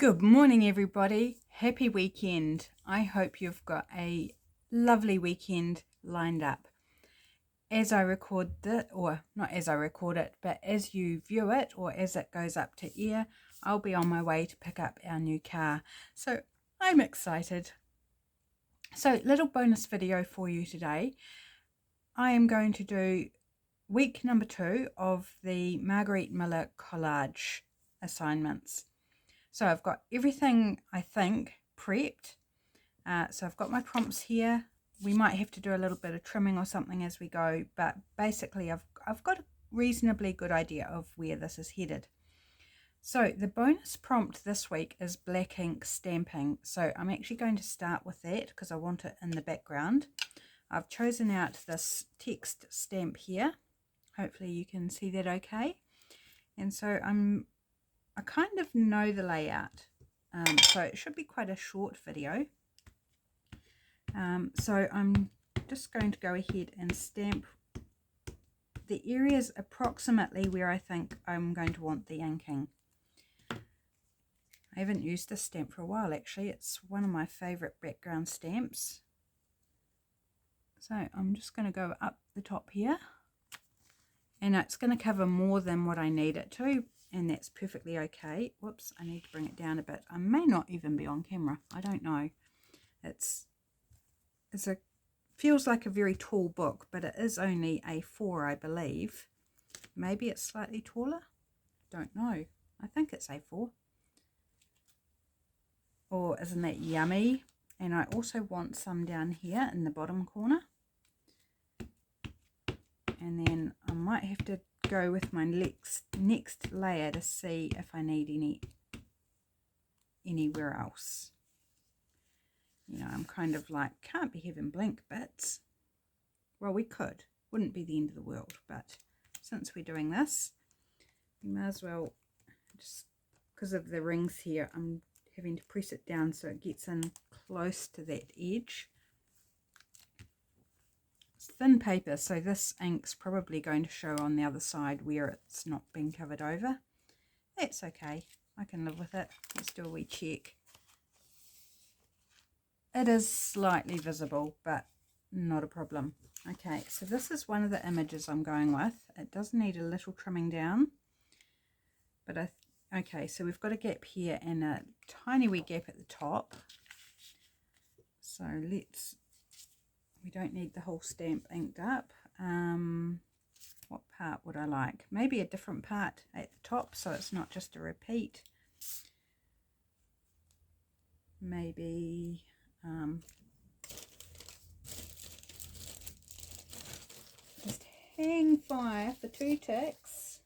Good morning, everybody. Happy weekend. I hope you've got a lovely weekend lined up. As I record this, or not as I record it, but as you view it or as it goes up to air, I'll be on my way to pick up our new car. So I'm excited. So little bonus video for you today. I am going to do week number 2 of the Margarete Miller Collage Assignments. So I've got everything, I think, prepped. So I've got my prompts here. We might have to do a little bit of trimming or something as we go, but basically I've got a reasonably good idea of where this is headed. So the bonus prompt this week is black ink stamping. So I'm actually going to start with that because I want it in the background. I've chosen out this text stamp here. Hopefully you can see that okay. And so I kind of know the layout, so it should be quite a short video. So I'm just going to go ahead and stamp the areas approximately where I think I'm going to want the inking. I haven't used this stamp for a while actually. It's one of my favourite background stamps. So I'm just going to go up the top here, and it's going to cover more than what I need it to. And that's perfectly okay. Whoops, I need to bring it down a bit. I may not even be on camera. I don't know. It's a feels like a very tall book, but it is only A4, I believe. Maybe it's slightly taller. Don't know. I think it's A4. Oh, isn't that yummy? And I also want some down here in the bottom corner. And then I might have to go with my next layer to see if I need anywhere else. You know, I'm kind of like, can't be having blank bits. Well, we could. Wouldn't be the end of the world, but since we're doing this, we may as well, just because of the rings here, I'm having to press it down so it gets in close to that edge. It's thin paper, so this ink's probably going to show on the other side where it's not been covered over. That's okay. I can live with it. Let's do a wee check. It is slightly visible, but not a problem. Okay, so this is one of the images I'm going with. It does need a little trimming down, but okay, so we've got a gap here and a tiny wee gap at the top. So we don't need the whole stamp inked up. What part would I like? Maybe a different part at the top so it's not just a repeat. Maybe just hang fire for 2 ticks.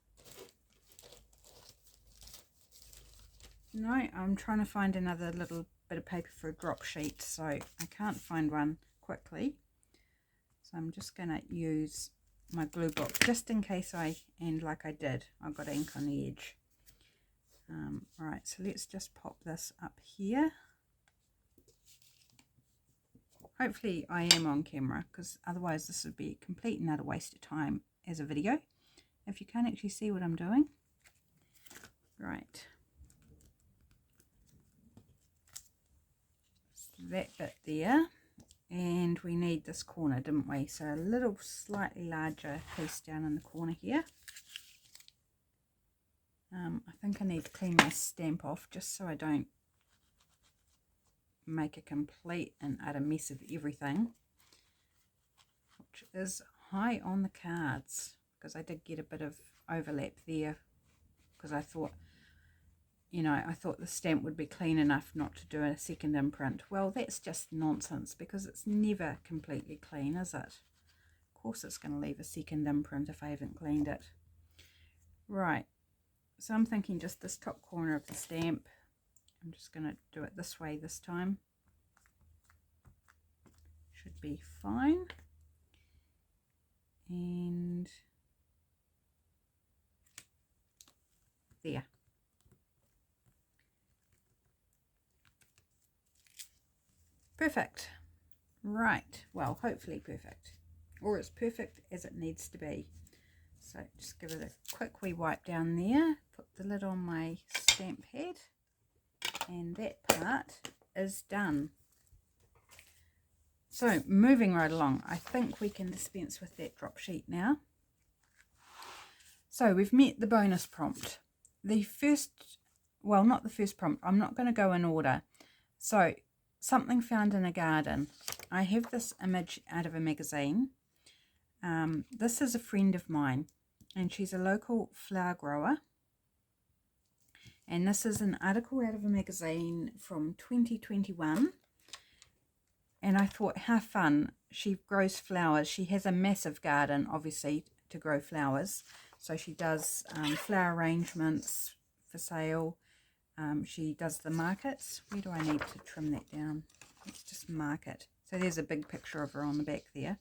No, I'm trying to find another little bit of paper for a drop sheet, so I can't find one quickly. So I'm just going to use my glue book just in case and like I did, I've got ink on the edge. Right, so let's just pop this up here. Hopefully I am on camera, because otherwise this would be a complete and utter waste of time as a video if you can't actually see what I'm doing. Right. So that bit there. And we need this corner, didn't we? So a little slightly larger piece down in the corner here. I think I need to clean my stamp off just so I don't make a complete and utter mess of everything, which is high on the cards, because I did get a bit of overlap there, because I thought, you know, I thought the stamp would be clean enough not to do a second imprint. Well, that's just nonsense, because it's never completely clean, is it? Of course it's going to leave a second imprint if I haven't cleaned it. Right, so I'm thinking just this top corner of the stamp. I'm just going to do it this way this time. Should be fine. And there. Perfect. Right, well, hopefully perfect, or as perfect as it needs to be. So just give it a quick wee wipe down there, put the lid on my stamp pad, And that part is done. So moving right along, I think we can dispense with that drop sheet now. So we've met the bonus prompt. The first, well, not the first prompt, I'm not going to go in order. So something found in a garden. I have this image out of a magazine. This is a friend of mine, and she's a local flower grower. And this is an article out of a magazine from 2021. And I thought, how fun. She grows flowers. She has a massive garden, obviously, to grow flowers. So she does flower arrangements for sale. She does the markets. Where do I need to trim that down? Let's just mark it. So there's a big picture of her on the back there.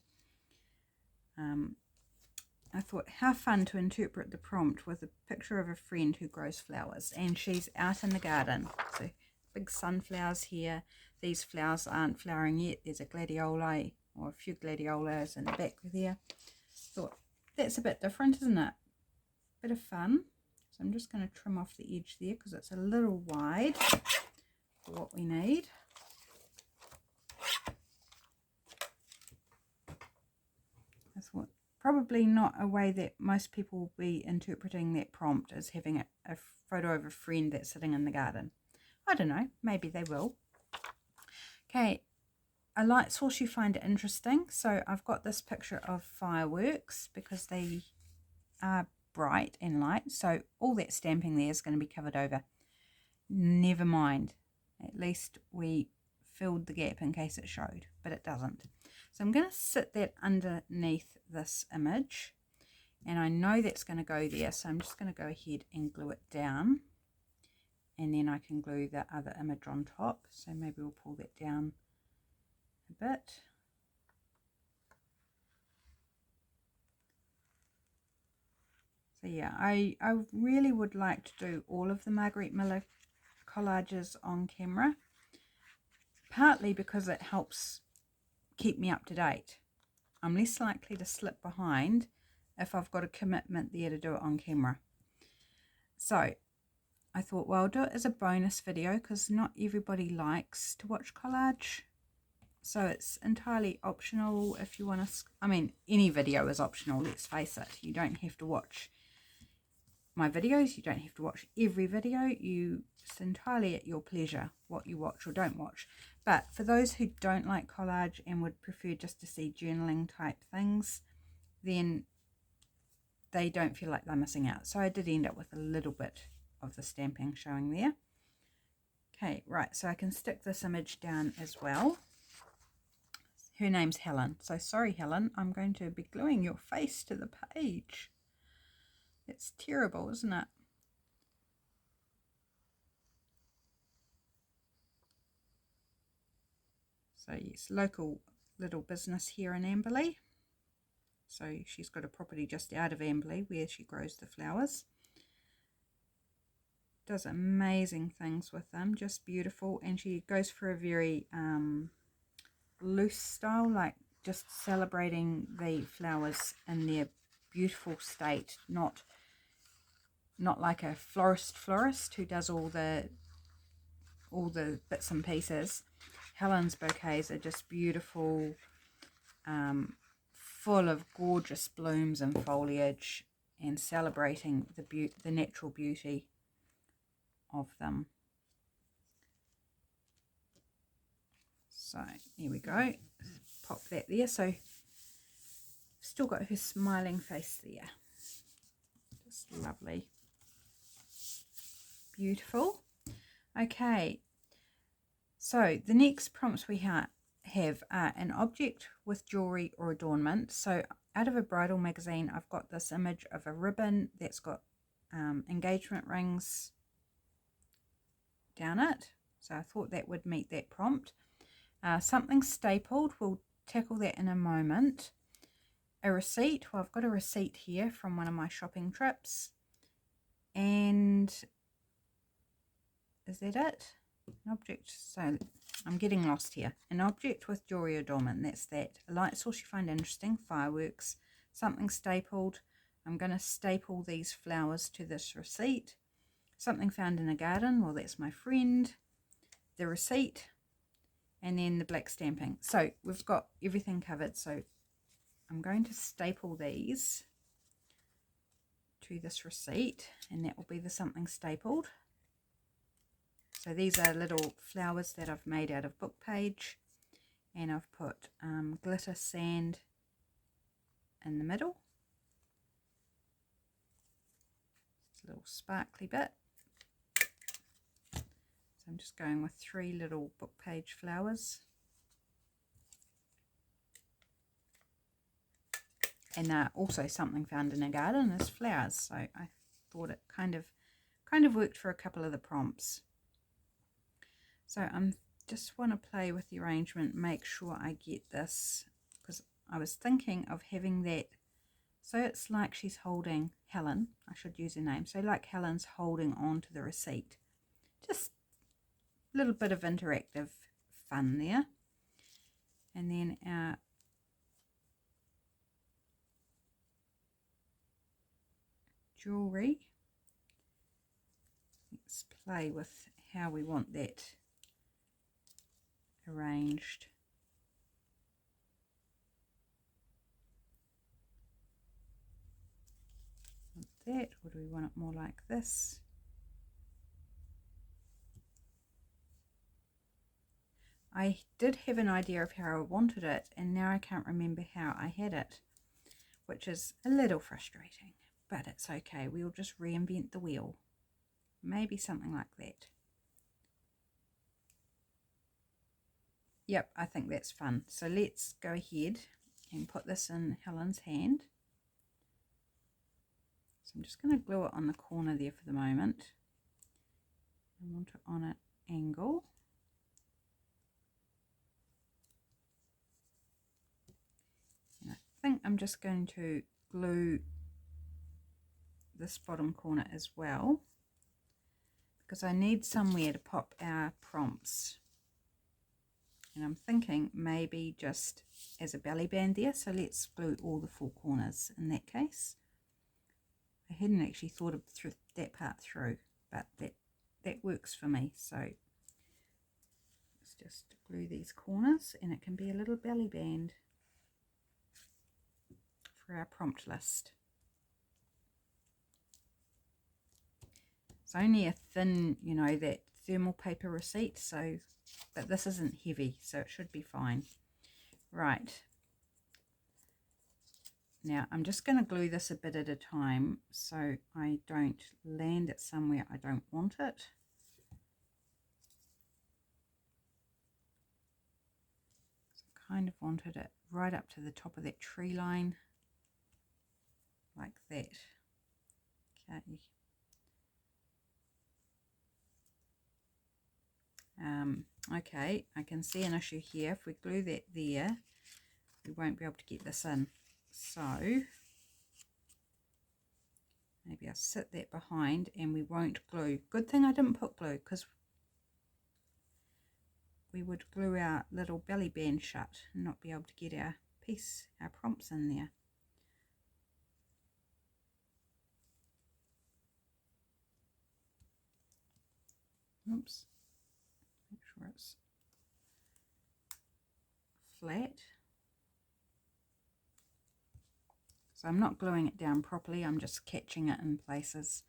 I thought, how fun to interpret the prompt with a picture of a friend who grows flowers. And she's out in the garden. So big sunflowers here. These flowers aren't flowering yet. There's a gladioli, or a few gladiolas in the back there. Thought, that's a bit different, isn't it? Bit of fun. So I'm just going to trim off the edge there because it's a little wide for what we need. I thought, probably not a way that most people will be interpreting that prompt as having a photo of a friend that's sitting in the garden. I don't know, maybe they will. Okay, a light source you find interesting. So I've got this picture of fireworks because they are bright and light. So all that stamping there is going to be covered over. Never mind. At least we filled the gap in case it showed, but it doesn't. So I'm going to sit that underneath this image, and I know that's going to go there, so I'm just going to go ahead and glue it down, and then I can glue the other image on top. So maybe we'll pull that down a bit. So yeah, I really would like to do all of the Margarete Miller collages on camera, partly because it helps keep me up to date. I'm less likely to slip behind if I've got a commitment there to do it on camera. So I thought, well, I'll do it as a bonus video because not everybody likes to watch collage. So it's entirely optional if you want to, I mean, any video is optional, let's face it. You don't have to watch my videos, you don't have to watch every video. It's entirely at your pleasure what you watch or don't watch. But for those who don't like collage and would prefer just to see journaling type things, then they don't feel like they're missing out. So I did end up with a little bit of the stamping showing there. Okay, right, so I can stick this image down as well. Her name's Helen. So sorry, Helen, I'm going to be gluing your face to the page. It's terrible, isn't it? So yes, local little business here in Amberley. So she's got a property just out of Amberley where she grows the flowers. Does amazing things with them, just beautiful. And she goes for a very loose style, like just celebrating the flowers in their beautiful state, not like a florist who does all the bits and pieces. Helen's bouquets are just beautiful, full of gorgeous blooms and foliage, and celebrating the natural beauty of them. So here we go, pop that there. So still got her smiling face there, just lovely, beautiful. Okay, so the next prompts we have are an object with jewelry or adornment. So out of a bridal magazine, I've got this image of a ribbon that's got engagement rings down it. So I thought that would meet that prompt. Something stapled, we'll tackle that in a moment. A receipt, well, I've got a receipt here from one of my shopping trips. And is that it? An object, so I'm getting lost here. An object with jewelry adornment, that's that. A light source you find interesting, fireworks. Something stapled, I'm going to staple these flowers to this receipt. Something found in a garden, well, that's my friend. the receipt, and then the black stamping. So we've got everything covered. So I'm going to staple these to this receipt, and that will be the something stapled. So these are little flowers that I've made out of book page, and I've put glitter sand in the middle. It's a little sparkly bit. So I'm just going with 3 little book page flowers. And also something found in a garden is flowers. So I thought it kind of worked for a couple of the prompts. So I'm just want to play with the arrangement, make sure I get this, because I was thinking of having that, so it's like she's holding Helen, I should use her name, so like Helen's holding on to the receipt. Just a little bit of interactive fun there. And then our jewellery, let's play with how we want that arranged. Want that, or do we want it more like this? I did have an idea of how I wanted it, and now I can't remember how I had it, which is a little frustrating, but it's okay. We'll just reinvent the wheel. Maybe something like that. Yep, I think that's fun. So let's go ahead and put this in Helen's hand. So I'm just going to glue it on the corner there for the moment. I want it on an angle. And I think I'm just going to glue this bottom corner as well, because I need somewhere to pop our prompts. And I'm thinking maybe just as a belly band there, so let's glue all the 4 corners in that case. I hadn't actually thought of that part through, but that works for me. So let's just glue these corners, and it can be a little belly band for our prompt list. It's only a thin, you know, that thermal paper receipt, so, but this isn't heavy, so it should be fine. Right. Now I'm just going to glue this a bit at a time so I don't land it somewhere I don't want it. So I kind of wanted it right up to the top of that tree line, like that. Okay. Okay, I can see an issue here. If we glue that there, we won't be able to get this in. So maybe I'll sit that behind and we won't glue. Good thing I didn't put glue, because we would glue our little belly band shut and not be able to get our prompts in there. Oops. Make sure it's flat. So I'm not gluing it down properly, I'm just catching it in places,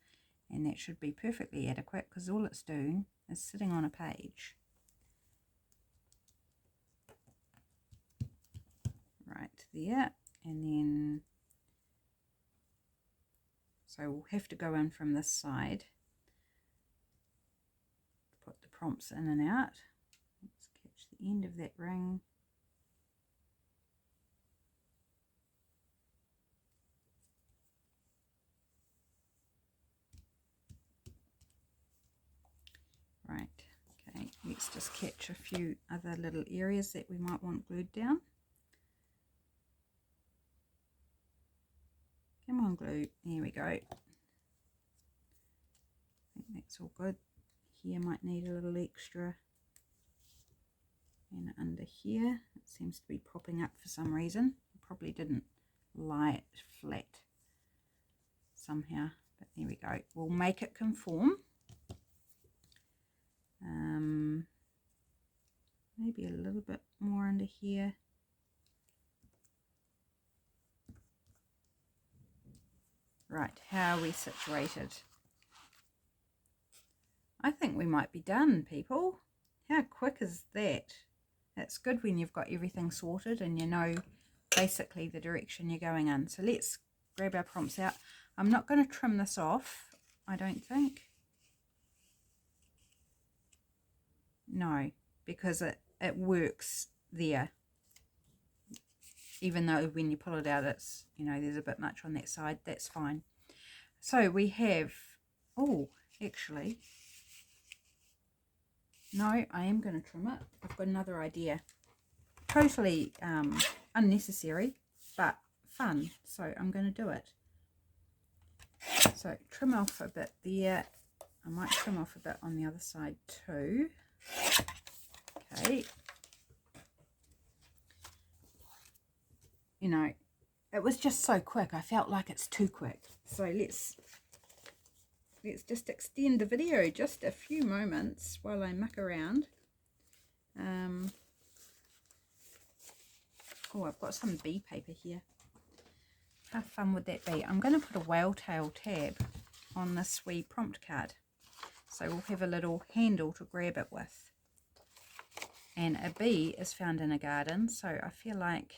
and that should be perfectly adequate because all it's doing is sitting on a page. Right there, and then so we'll have to go in from this side, put the prompts in and out. Let's catch the end of that ring. Right, okay, let's just catch a few other little areas that we might want glued down. Come on, glue, there we go. I think that's all good. Here might need a little extra. And under here, it seems to be popping up for some reason. I probably didn't lie it flat somehow, but there we go. We'll make it conform. maybe a little bit more under here. Right, how are we situated? I think we might be done, people. How quick is that? It's good when you've got everything sorted and you know basically the direction you're going in. So let's grab our prompts out. I'm not going to trim this off, I don't think. No, because it works there. Even though when you pull it out, it's, you know, there's a bit much on that side. That's fine. So we have, oh, actually, no, I am going to trim it. I've got another idea. Totally unnecessary, but fun. So I'm going to do it. So trim off a bit there. I might trim off a bit on the other side too. Okay. You know, it was just so quick. I felt like it's too quick. So let's just extend the video just a few moments while I muck around. Oh, I've got some bee paper here. How fun would that be? I'm going to put a whale tail tab on this wee prompt card. So we'll have a little handle to grab it with. And a bee is found in a garden. So I feel like,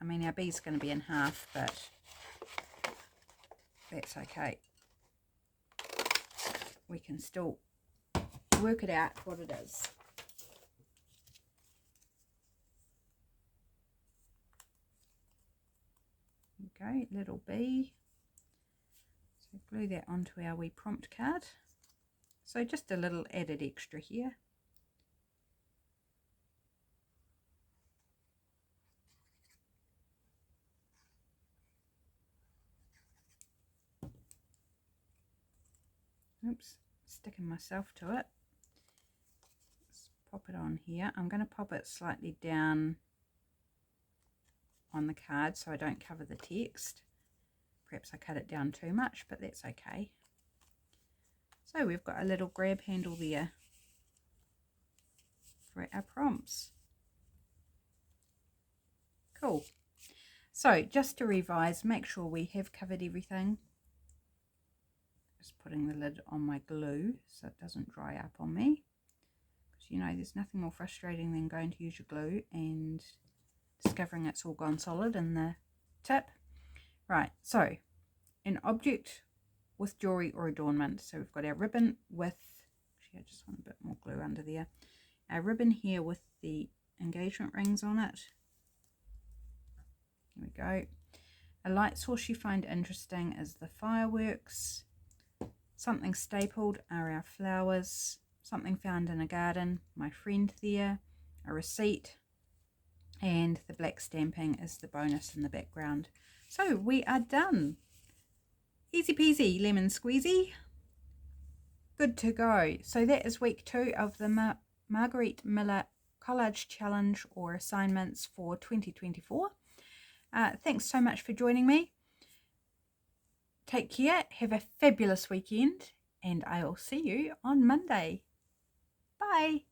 I mean, our bee's going to be in half, but that's okay. We can still work it out what it is. Okay, little bee. So glue that onto our wee prompt card. So just a little added extra here. Oops, sticking myself to it. Let's pop it on here. I'm going to pop it slightly down on the card so I don't cover the text. Perhaps I cut it down too much, but that's okay. So we've got a little grab handle there for our prompts. Cool. So just to revise, make sure we have covered everything. Just putting the lid on my glue so it doesn't dry up on me. Because you know there's nothing more frustrating than going to use your glue and discovering it's all gone solid in the tip. Right, so an object with jewelry or adornment. So we've got our ribbon with, actually I just want a bit more glue under there. Our ribbon here with the engagement rings on it. Here we go. A light source you find interesting is the fireworks. Something stapled are our flowers. Something found in a garden, my friend there. A receipt. And the black stamping is the bonus in the background. So we are done. Easy peasy, lemon squeezy. Good to go. So that is week 2 of the Margarete Miller Collage Challenge or Assignments for 2024. Thanks so much for joining me. Take care, have a fabulous weekend, and I will see you on Monday. Bye.